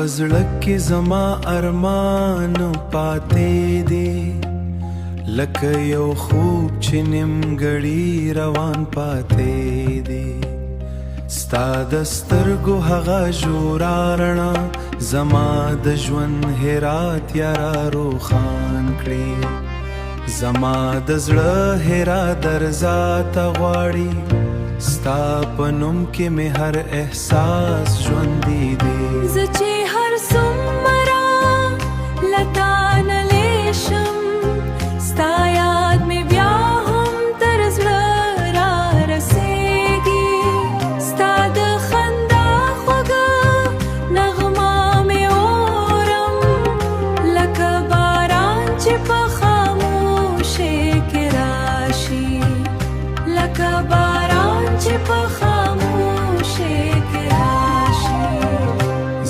پزړه کې زما ارمان پاتې دی لکه یو خوب چې نیمګړی روان پاتې دی ستا د سترګو هغه ژوره رڼا زما د ژوند هرات یاره روښان کړي زما د زړه هره درزا ته غواړي ستا په نوم کې مې هر احساس ژوندی دی زه چې هر څومره له تا نه لیشم ستا یاد مې بیا هم تر زړه رارسېږي ستا د خندا خوږه نغمه مې اورم لکه باران چې په خاموشۍ کې راشي لکه باران چې په خاموشۍ کې راشي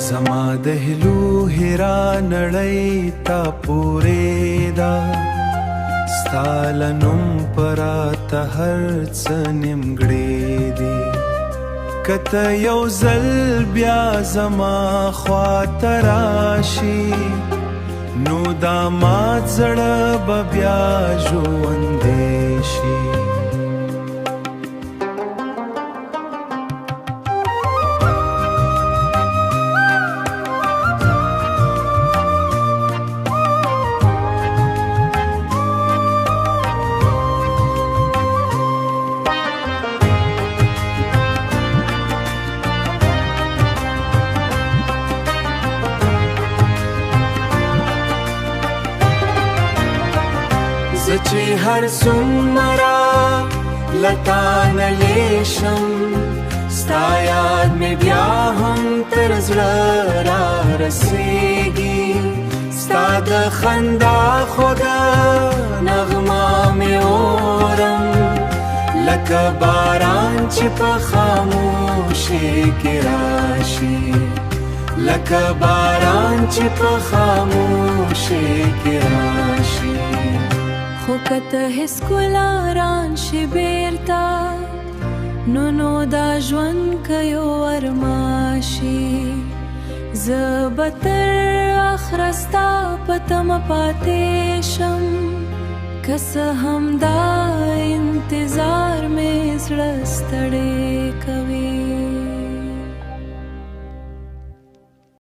زما د هیلو هره نړۍ تا پورې ده ستا له نوم پراته هر څه نیمګړی دي که ته یو ځل بیا زما خواته راشي نو دا مات زړه به بیا ژوندی شي زه چې هر څومره له تا نه لیشم ستا یاد مې بیا هم تر زړه رارسېږي ستا د خندا خوږه نغمه مې اورم لکه باران چې په خاموشۍ کې راشي لکه باران چې په خاموشۍ کې راشي خو که ته هېڅکله رانشي بېرته نو دا ژوند که یو ارماشي زه به تر آخره ستا په تمه پاتې شم که څه هم دا انتظار مې زړه ستړی کوي